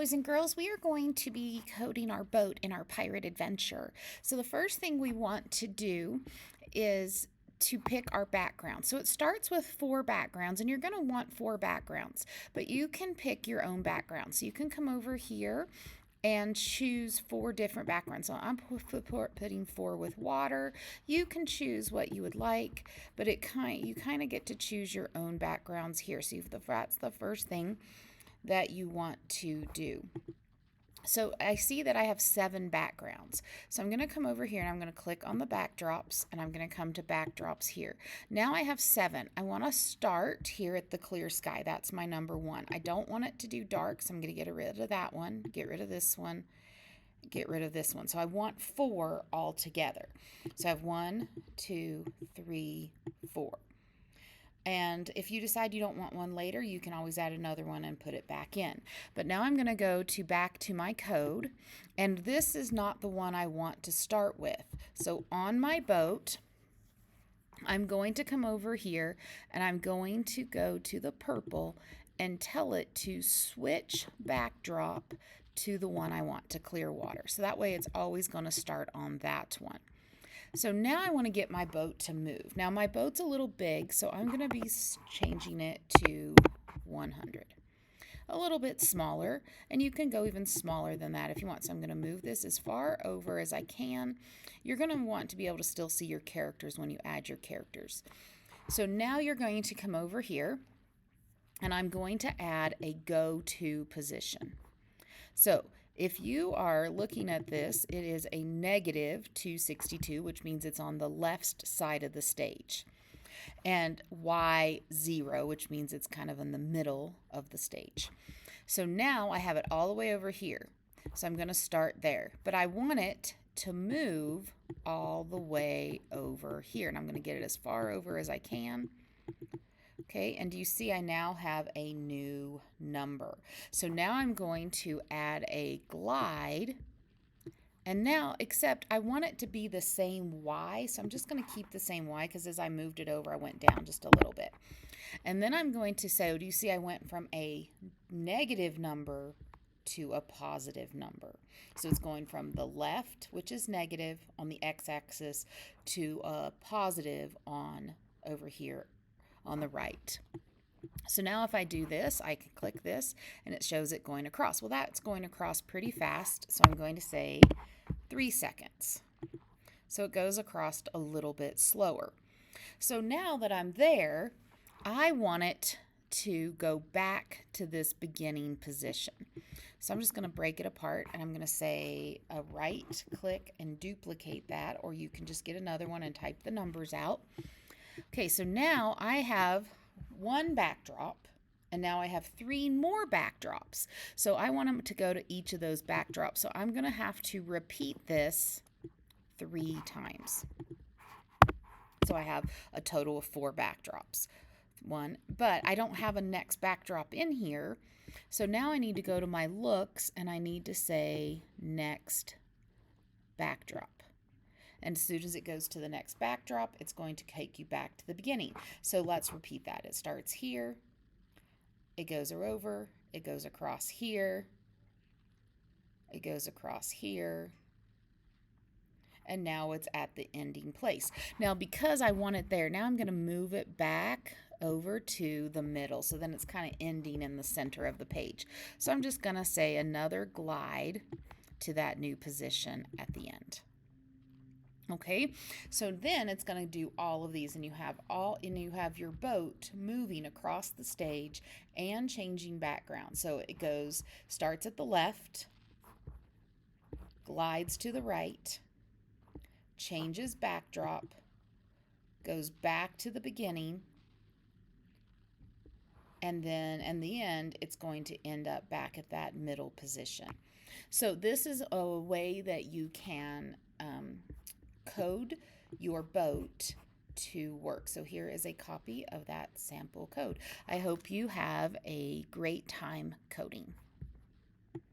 Boys and girls, we are going to be coding our boat in our pirate adventure. So the first thing we want to do is to pick our background. So it starts with 4 backgrounds, and you're going to want 4 backgrounds, but you can pick your own background. So you can come over here and choose 4 different backgrounds. So I'm putting 4 with water. You can choose what you would like, but you kind of get to choose your own backgrounds here. So that's the first thing that you want to do. So I see that I have 7 backgrounds. So I'm going to come over here and I'm going to click on the backdrops, and I'm going to come to backdrops here. Now I have 7. I want to start here at the clear sky. That's my number 1. I don't want it to do dark, so I'm going to get rid of that one, get rid of this one, get rid of this one. So I want 4 all together. So I have 1, 2, 3, 4. And if you decide you don't want one later, you can always add another one and put it back in. But now I'm going to go back to my code, and this is not the one I want to start with. So on my boat, I'm going to come over here and I'm going to go to the purple and tell it to switch backdrop to the one I want, to clear water. So that way it's always going to start on that one. So now I want to get my boat to move. Now my boat's a little big, so I'm going to be changing it to 100. A little bit smaller, and you can go even smaller than that if you want. So I'm going to move this as far over as I can. You're going to want to be able to still see your characters when you add your characters. So now you're going to come over here, and I'm going to add a go to position. So if you are looking at this, it is a negative 262, which means it's on the left side of the stage, and Y0, which means it's kind of in the middle of the stage. So now I have it all the way over here. So I'm going to start there, but I want it to move all the way over here, and I'm going to get it as far over as I can. Okay, and do you see I now have a new number? So now I'm going to add a glide, and now, except I want it to be the same Y, so I'm just going to keep the same Y because as I moved it over, I went down just a little bit. And then I'm going to say, do you see I went from a negative number to a positive number? So it's going from the left, which is negative on the x-axis, to a positive on over here on the right. So now if I do this, I can click this and it shows it going across. Well, that's going across pretty fast, so I'm going to say 3 seconds. So it goes across a little bit slower. So now that I'm there, I want it to go back to this beginning position. So I'm just going to break it apart, and I'm going to say a right click and duplicate that, or you can just get another one and type the numbers out. Okay, so now I have 1 backdrop, and now I have 3 more backdrops. So I want them to go to each of those backdrops. So I'm going to have to repeat this 3 times. So I have a total of 4 backdrops. But I don't have a next backdrop in here. So now I need to go to my looks, and I need to say next backdrop. And as soon as it goes to the next backdrop, it's going to take you back to the beginning. So let's repeat that. It starts here, it goes over, it goes across here, it goes across here, and now it's at the ending place. Now, because I want it there, now I'm going to move it back over to the middle. So then it's kind of ending in the center of the page. So I'm just going to say another glide to that new position at the end. Okay, so then it's going to do all of these, and you have your boat moving across the stage and changing background. So it starts at the left, glides to the right, changes backdrop, goes back to the beginning, and then in the end, it's going to end up back at that middle position. So this is a way that you can code your boat to work. So here is a copy of that sample code. I hope you have a great time coding.